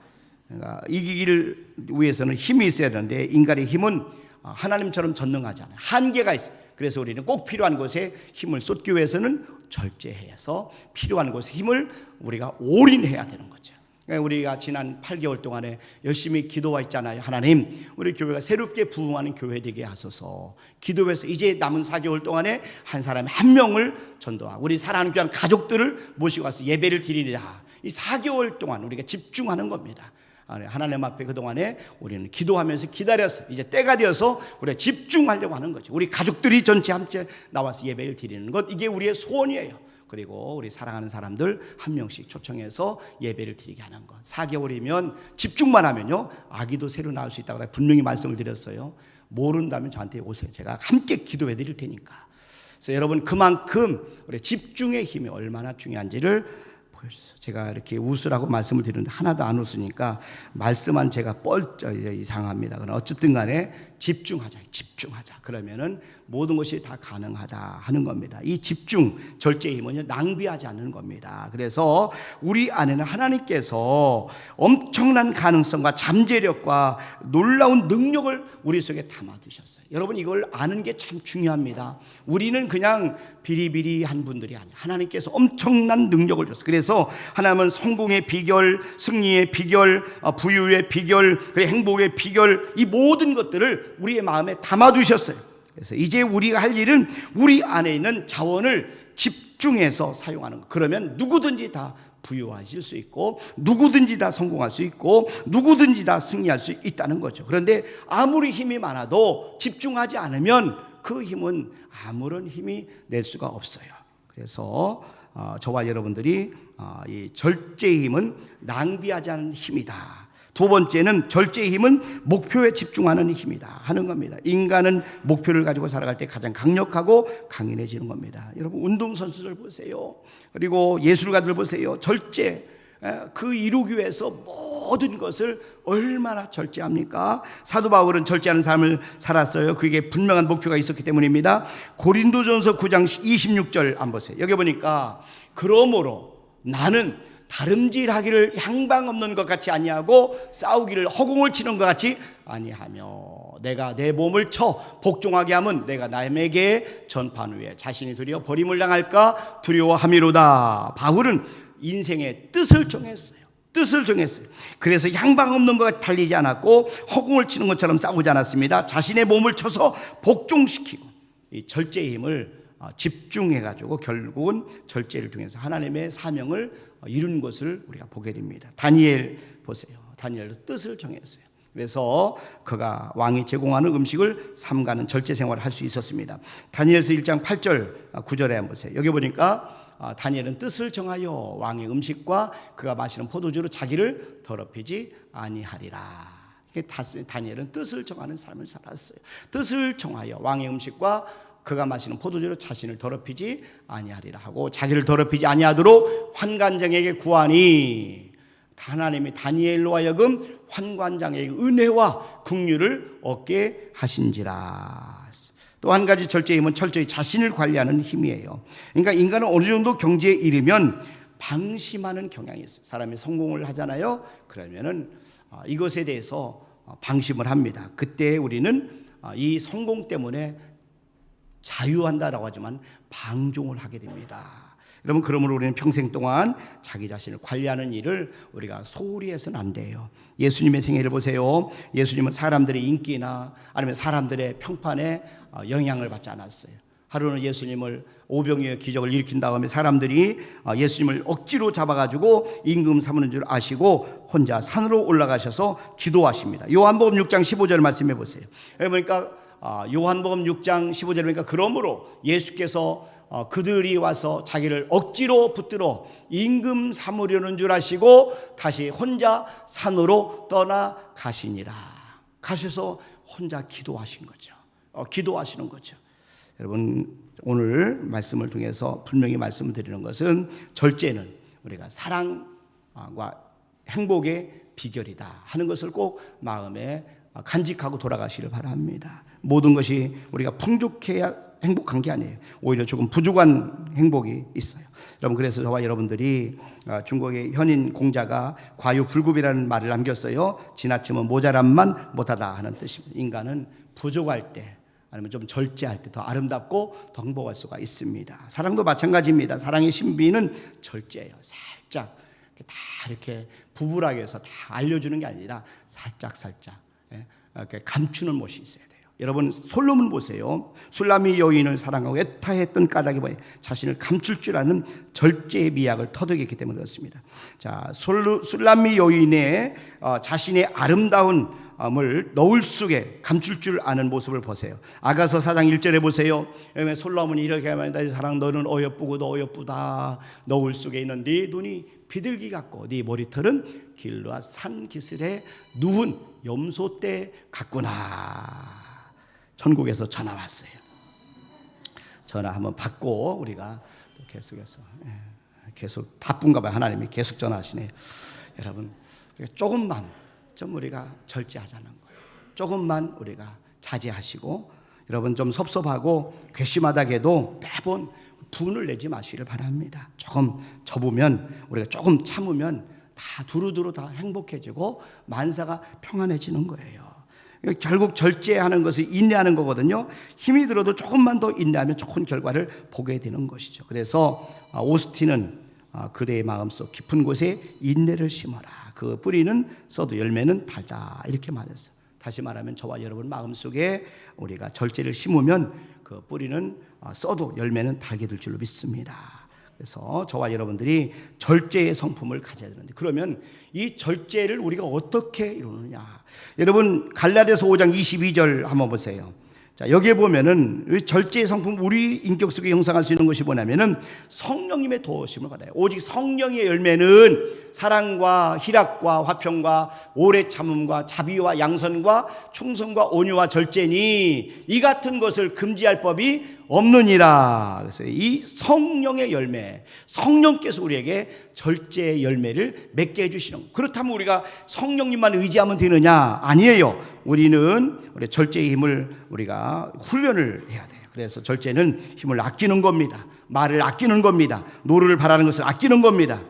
그러니까 이기기를 위해서는 힘이 있어야 되는데 인간의 힘은 하나님처럼 전능하지 않아요. 한계가 있어요. 그래서 우리는 꼭 필요한 곳에 힘을 쏟기 위해서는 절제해서 필요한 곳에 힘을 우리가 올인해야 되는 거죠. 우리가 지난 8개월 동안에 열심히 기도했잖아요. 하나님, 우리 교회가 새롭게 부흥하는 교회 되게 하소서. 기도해서 이제 남은 4개월 동안에 한 사람에 한 명을 전도하고 우리 사랑하는 귀한 가족들을 모시고 와서 예배를 드리리라. 이 4개월 동안 우리가 집중하는 겁니다. 하나님 앞에 그동안에 우리는 기도하면서 기다렸어요. 이제 때가 되어서 우리가 집중하려고 하는 거죠. 우리 가족들이 전체 함께 나와서 예배를 드리는 것, 이게 우리의 소원이에요. 그리고 우리 사랑하는 사람들 한 명씩 초청해서 예배를 드리게 하는 것. 4개월이면 집중만 하면요, 아기도 새로 낳을 수 있다고 분명히 말씀을 드렸어요. 모른다면 저한테 오세요. 제가 함께 기도해 드릴 테니까. 그래서 여러분, 그만큼 우리 집중의 힘이 얼마나 중요한지를 보여주세요. 제가 이렇게 웃으라고 말씀을 드리는데 하나도 안 웃으니까 말씀만 제가 이상합니다. 그러나 어쨌든 간에 집중하자. 그러면은 모든 것이 다 가능하다 하는 겁니다. 이 집중, 절제의 힘은 낭비하지 않는 겁니다. 그래서 우리 안에는 하나님께서 엄청난 가능성과 잠재력과 놀라운 능력을 우리 속에 담아두셨어요. 여러분, 이걸 아는 게 참 중요합니다. 우리는 그냥 비리비리한 분들이 아니에요. 하나님께서 엄청난 능력을 줬어요. 그래서 하나님은 성공의 비결, 승리의 비결, 부유의 비결, 그리고 행복의 비결, 이 모든 것들을 우리의 마음에 담아두셨어요. 그래서 이제 우리가 할 일은 우리 안에 있는 자원을 집중해서 사용하는 것. 그러면 누구든지 다 부유하실 수 있고, 누구든지 다 성공할 수 있고, 누구든지 다 승리할 수 있다는 거죠. 그런데 아무리 힘이 많아도 집중하지 않으면 그 힘은 아무런 힘이 낼 수가 없어요. 그래서 저와 여러분들이 이 절제의 힘은 낭비하지 않는 힘이다. 두 번째는 절제의 힘은 목표에 집중하는 힘이다 하는 겁니다. 인간은 목표를 가지고 살아갈 때 가장 강력하고 강인해지는 겁니다. 여러분, 운동선수들 보세요. 그리고 예술가들 보세요. 절제, 그 이루기 위해서 모든 것을 얼마나 절제합니까? 사도 바울은 절제하는 삶을 살았어요. 그게 분명한 목표가 있었기 때문입니다. 고린도전서 9장 26절 한번 보세요. 여기 보니까 그러므로 나는 다름질하기를 향방 없는 것 같이 아니하고 싸우기를 허공을 치는 것 같이 아니하며 내가 내 몸을 쳐 복종하게 하면 내가 남에게 전판 후에 자신이 도리어 버림을 당할까 두려워함이로다. 바울은 인생의 뜻을 정했어요. 그래서 향방 없는 것 같이 달리지 않았고 허공을 치는 것처럼 싸우지 않았습니다. 자신의 몸을 쳐서 복종시키고 이 절제의 힘을 집중해가지고 결국은 절제를 통해서 하나님의 사명을 이룬 것을 우리가 보게 됩니다. 다니엘 보세요. 다니엘도 뜻을 정했어요. 그래서 그가 왕이 제공하는 음식을 삼가는 절제 생활을 할 수 있었습니다. 다니엘서 1장 8절 9절에 한번 보세요. 여기 보니까 다니엘은 뜻을 정하여 왕의 음식과 그가 마시는 포도주로 자기를 더럽히지 아니하리라. 다니엘은 뜻을 정하는 삶을 살았어요. 뜻을 정하여 왕의 음식과 그가 마시는 포도주로 자신을 더럽히지 아니하리라 하고 자기를 더럽히지 아니하도록 환관장에게 구하니 하나님이 다니엘로 하여금 환관장에게 은혜와 긍휼을 얻게 하신지라. 또 한 가지 절제의 힘은 철저히 자신을 관리하는 힘이에요. 그러니까 인간은 어느 정도 경지에 이르면 방심하는 경향이 있어요. 사람이 성공을 하잖아요. 그러면은 이것에 대해서 방심을 합니다. 그때 우리는 이 성공 때문에 자유한다라고 하지만 방종을 하게 됩니다. 여러분, 그러므로 우리는 평생 동안 자기 자신을 관리하는 일을 우리가 소홀히 해서는 안 돼요. 예수님의 생애를 보세요. 예수님은 사람들의 인기나 아니면 사람들의 평판에 영향을 받지 않았어요. 하루는 예수님을 오병이어의 기적을 일으킨 다음에 사람들이 예수님을 억지로 잡아가지고 임금 삼는 줄 아시고 혼자 산으로 올라가셔서 기도하십니다. 요한복음 6장 15절 말씀해 보세요. 여기 보니까 요한복음 6장 15절에 보니까 그러므로 예수께서 그들이 와서 자기를 억지로 붙들어 임금 삼으려는 줄 아시고 다시 혼자 산으로 떠나가시니라. 가셔서 혼자 기도하신 거죠. 기도하시는 거죠. 여러분, 오늘 말씀을 통해서 분명히 말씀을 드리는 것은 절제는 우리가 사랑과 행복의 비결이다 하는 것을 꼭 마음에 간직하고 돌아가시길 바랍니다. 모든 것이 우리가 풍족해야 행복한 게 아니에요. 오히려 조금 부족한 행복이 있어요. 여러분, 그래서 저와 여러분들이 중국의 현인 공자가 과유불급이라는 말을 남겼어요. 지나치면 모자람만 못하다 하는 뜻입니다. 인간은 부족할 때 아니면 좀 절제할 때 더 아름답고 더 행복할 수가 있습니다. 사랑도 마찬가지입니다. 사랑의 신비는 절제예요. 살짝 이렇게 부부라고 해서 다 알려주는 게 아니라 살짝 이렇게 감추는 멋이 있어야 돼요. 여러분 솔로몬 보세요. 술람미 여인을 사랑하고 애타했던 까닭이 뭐예요? 자신을 감출 줄 아는 절제의 미학을 터득했기 때문에 그렇습니다. 자, 술람미 여인의 자신의 아름다운 을 너울 속에 감출 줄 아는 모습을 보세요. 아가서 4장 1절에 보세요. 솔로몬이 이렇게 하면 내 사랑 너는 어여쁘고도 어여쁘다. 너울 속에 있는 네 눈이 비둘기 같고 네 머리털은 길르앗 산 기슭에 누운 염소떼 같구나. 천국에서 전화 왔어요. 전화 한번 받고 우리가 또 계속해서 계속 바쁜가 봐요. 하나님이 계속 전화하시네요. 여러분 조금만 좀 우리가 절제하자는 거예요. 조금만 우리가 자제하시고 여러분 좀 섭섭하고 괘씸하다게도 매번 분을 내지 마시기를 바랍니다. 조금 접으면 우리가 조금 참으면 다 두루두루 다 행복해지고 만사가 평안해지는 거예요. 결국 절제하는 것을 인내하는 거거든요. 힘이 들어도 조금만 더 인내하면 좋은 결과를 보게 되는 것이죠. 그래서 오스틴은 그대의 마음속 깊은 곳에 인내를 심어라. 그 뿌리는 써도 열매는 달다. 이렇게 말했어요. 다시 말하면 저와 여러분 마음속에 우리가 절제를 심으면 그 뿌리는 써도 열매는 달게 될 줄로 믿습니다. 그래서 저와 여러분들이 절제의 성품을 가져야 되는데 그러면 이 절제를 우리가 어떻게 이루느냐? 여러분 갈라디아서 5장 22절 한번 보세요. 자, 여기에 보면은 절제의 성품 우리 인격 속에 형성할 수 있는 것이 뭐냐면은 성령님의 도우심을 받아요. 오직 성령의 열매는 사랑과 희락과 화평과 오래 참음과 자비와 양선과 충성과 온유와 절제니 이 같은 것을 금지할 법이 없느니라. 그래서 이 성령의 열매, 성령께서 우리에게 절제의 열매를 맺게 해주시는. 그렇다면 우리가 성령님만 의지하면 되느냐? 아니에요. 우리는 우리 절제의 힘을 우리가 훈련을 해야 돼요. 그래서 절제는 힘을 아끼는 겁니다. 말을 아끼는 겁니다. 노를 바라는 것을 아끼는 겁니다.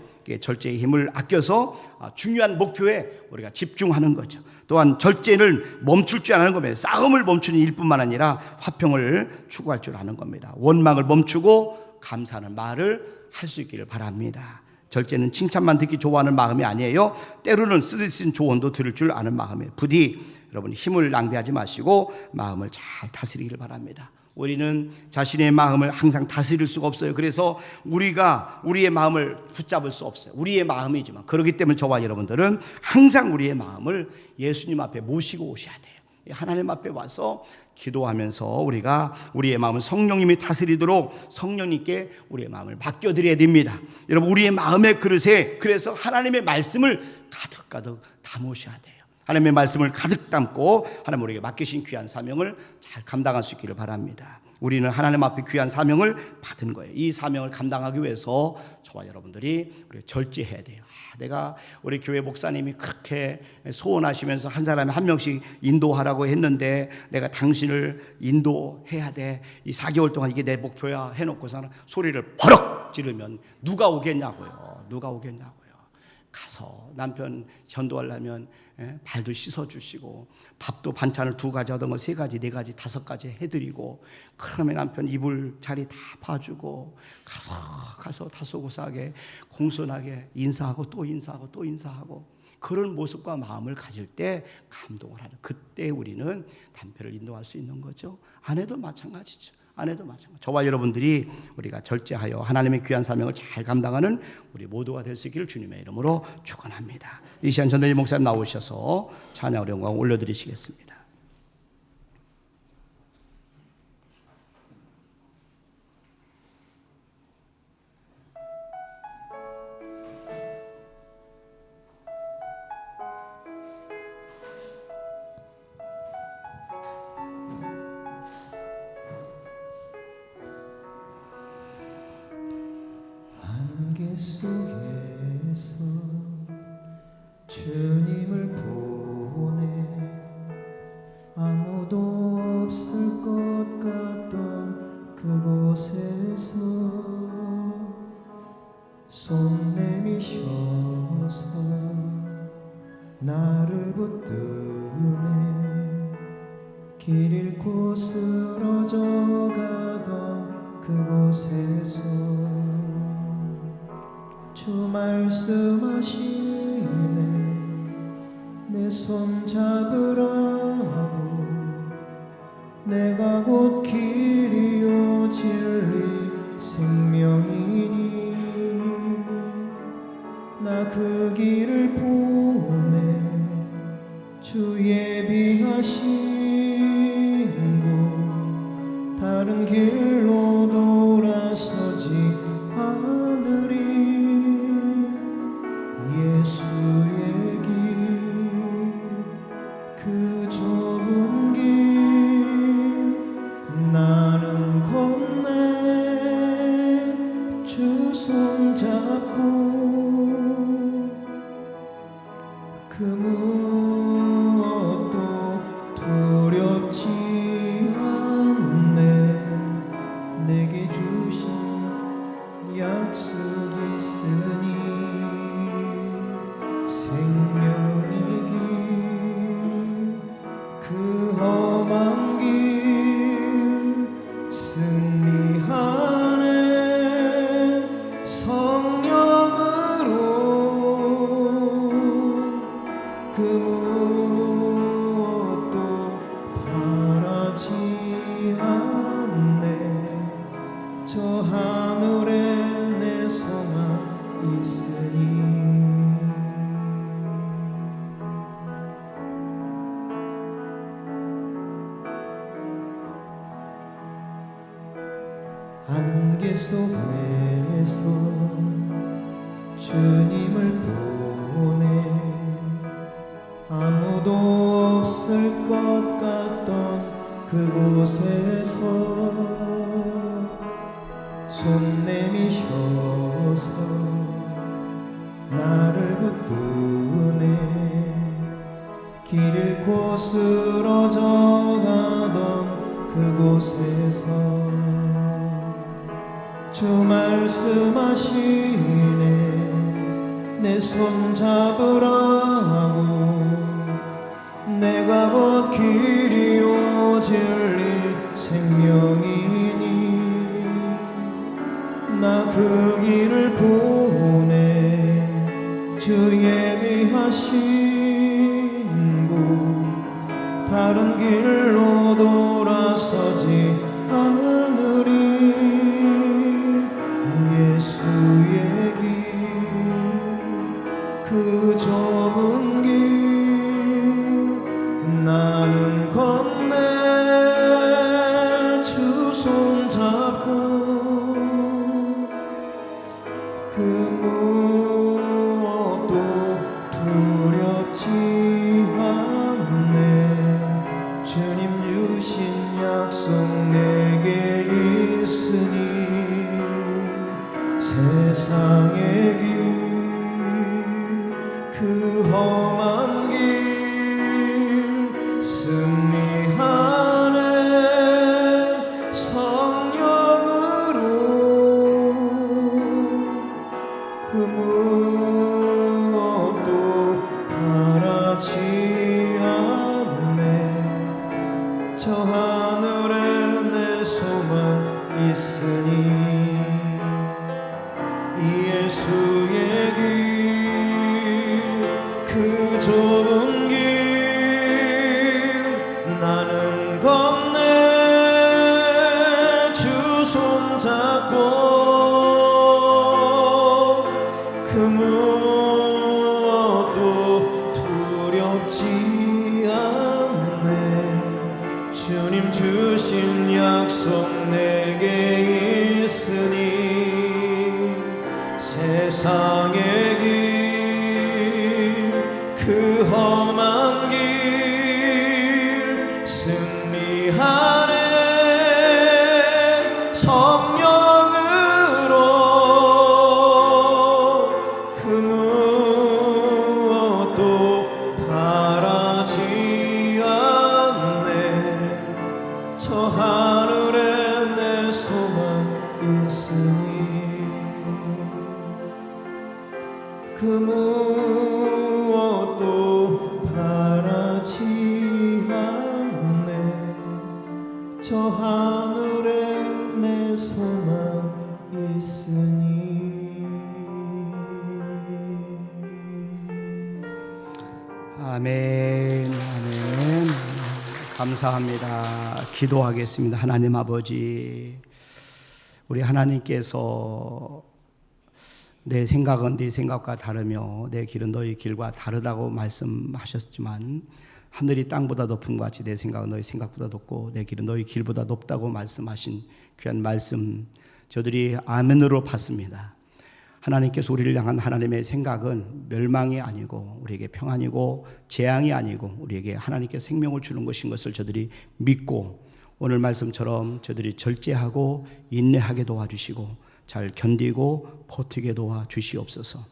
절제의 힘을 아껴서 중요한 목표에 우리가 집중하는 거죠. 또한 절제를 멈출 줄 아는 겁니다. 싸움을 멈추는 일뿐만 아니라 화평을 추구할 줄 아는 겁니다. 원망을 멈추고 감사하는 말을 할 수 있기를 바랍니다. 절제는 칭찬만 듣기 좋아하는 마음이 아니에요. 때로는 쓰디쓴 조언도 들을 줄 아는 마음이에요. 부디 여러분 힘을 낭비하지 마시고 마음을 잘 다스리기를 바랍니다. 우리는 자신의 마음을 항상 다스릴 수가 없어요. 그래서 우리가 우리의 마음을 붙잡을 수 없어요. 우리의 마음이지만 그렇기 때문에 저와 여러분들은 항상 우리의 마음을 예수님 앞에 모시고 오셔야 돼요. 하나님 앞에 와서 기도하면서 우리가 우리의 마음을 성령님이 다스리도록 성령님께 우리의 마음을 맡겨드려야 됩니다. 여러분 우리의 마음의 그릇에 그래서 하나님의 말씀을 가득가득 담으셔야 돼요. 하나님의 말씀을 가득 담고 하나님 우리에게 맡기신 귀한 사명을 잘 감당할 수 있기를 바랍니다. 우리는 하나님 앞에 귀한 사명을 받은 거예요. 이 사명을 감당하기 위해서 저와 여러분들이 절제해야 돼요. 내가 우리 교회 목사님이 그렇게 소원하시면서 한 사람에 한 명씩 인도하라고 했는데 내가 당신을 인도해야 돼. 이 4개월 동안 이게 내 목표야 해놓고서는 소리를 버럭 지르면 누가 오겠냐고요. 누가 오겠냐고요. 가서 남편 전도하려면 발도 씻어주시고 밥도 반찬을 2가지 하던 걸 3가지 4가지 5가지 해드리고 그러면 남편 이불 자리 다 봐주고 가서 다소곳하게 공손하게 인사하고 또 인사하고 또 인사하고 그런 모습과 마음을 가질 때 감동을 하는 그때 우리는 남편을 인도할 수 있는 거죠. 아내도 마찬가지죠. 아내도 마찬가지. 저와 여러분들이 우리가 절제하여 하나님의 귀한 사명을 잘 감당하는 우리 모두가 될 수 있기를 주님의 이름으로 축원합니다. 이 시간 전도지 목사님 나오셔서 찬양의 영광 올려드리시겠습니다. 안개 속에서 주님을 보내 아무도 없을 것 같던 그곳에서 손 내미셔서 나를 붙드네 길 잃고 쓰러 손 잡으라고 내가 곧 길이요 진리 생명이니 나 그 길을 보내 주 예비하신 곳 다른 길로 돌아서지 않으리 예수의 길 그 좁은 길 나는 건네 주 손잡고 그 무엇도 두렵지 않네 내게 주신 약속이 있으니 생명의 길 그 험한 길 승리하네 성령으로 그 무엇도 바라지 않네 저 하늘에 내 소망 있으니 안개 속에서 주님을 보내 아무도 없을 것 같던 그곳에서 손 내미셔서 나를 붙드네 길 잃고 쓰러져 가던 그곳에서 주 말씀하시네 내 손 잡으라고 내가 곧 길이요 진리 생명이니 나 그 길을 보내 주 예비하신 곳 다른 길로 돌아서지 않으리 예수의 길 그 좁은 길 나는 건네 주 손잡고 그 무엇도 두렵지 않네 주님 주신 약속 내게 있으니 세상의 길 그 험한 길 승리하네 성령으로 그 무엇도 바라지 않네 저 하늘에 내 소망 있으니 예수의 길 그 좁은 길 나는 건네 주 손잡고 그 무엇도 두렵지 않네 주님 주신 약속 내게 있으니 세상의 길 그 험한 길 승리하네 성령으로 그 무엇도 바라지 않네 저 하늘에 내 소망 있으니 그 무엇도 아멘. 아멘. 감사합니다. 기도하겠습니다. 하나님 아버지, 우리 하나님께서 내 생각은 네 생각과 다르며 내 길은 너희 길과 다르다고 말씀하셨지만 하늘이 땅보다 높은 것 같이 내 생각은 너희 생각보다 높고 내 길은 너희 길보다 높다고 말씀하신 귀한 말씀 저들이 아멘으로 받습니다. 하나님께서 우리를 향한 하나님의 생각은 멸망이 아니고 우리에게 평안이고 재앙이 아니고 우리에게 하나님께 생명을 주는 것인 것을 저들이 믿고 오늘 말씀처럼 저들이 절제하고 인내하게 도와주시고 잘 견디고 버티게 도와주시옵소서.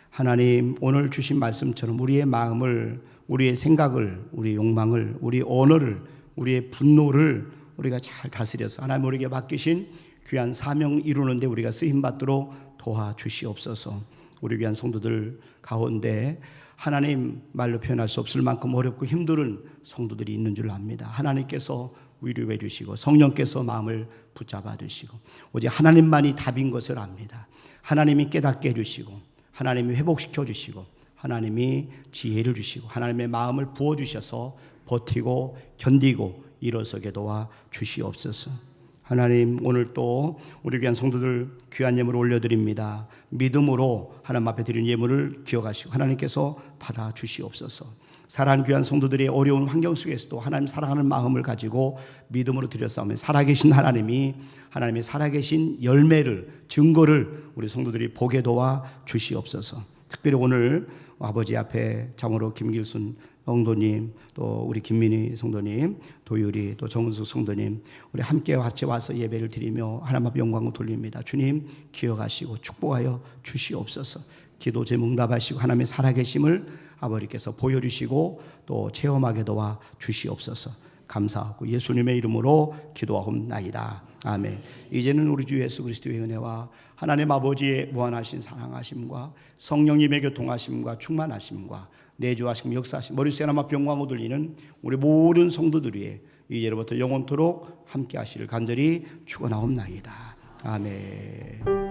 하나님, 오늘 주신 말씀처럼 우리의 마음을, 우리의 생각을, 우리의 욕망을, 우리의 언어를, 우리의 분노를 우리가 잘 다스려서 하나님 우리에게 맡기신 귀한 사명 이루는데 우리가 쓰임받도록 도와주시옵소서. 우리 귀한 성도들 가운데 하나님 말로 표현할 수 없을 만큼 어렵고 힘든 성도들이 있는 줄 압니다. 하나님께서 위로해 주시고 성령께서 마음을 붙잡아 주시고 오직 하나님만이 답인 것을 압니다. 하나님이 깨닫게 해주시고 하나님이 회복시켜 주시고 하나님이 지혜를 주시고 하나님의 마음을 부어주셔서 버티고 견디고 일어서게 도와 주시옵소서. 하나님, 오늘 또 우리 귀한 성도들 귀한 예물을 올려드립니다. 믿음으로 하나님 앞에 드린 예물을 기억하시고 하나님께서 받아 주시옵소서. 사랑하는 귀한 성도들의 어려운 환경 속에서도 하나님 사랑하는 마음을 가지고 믿음으로 드렸사오며 살아계신 하나님이 하나님의 살아계신 열매를 증거를 우리 성도들이 보게 도와 주시옵소서. 특별히 오늘 아버지 앞에 참으로 김길순 성도님, 또 우리 김민희 성도님, 도율이, 또 정은숙 성도님, 우리 함께 같이 와서 예배를 드리며 하나님 앞에 영광을 돌립니다. 주님 기억하시고 축복하여 주시옵소서. 기도 제목 응답하시고 하나님의 살아계심을 아버지께서 보여주시고 또 체험하게 도와 주시옵소서. 감사하고 예수님의 이름으로 기도하옵나이다. 아멘. 이제는 우리 주 예수 그리스도의 은혜와 하나님 아버지의 무한하신 사랑하심과 성령님의 교통하심과 충만하심과 내주하심 역사하심 머리숱 하나님 앞에 영광을 돌리는 우리 모든 성도들 위해 이제로부터 영원토록 함께 하시를 간절히 축원하옵나이다. 아멘.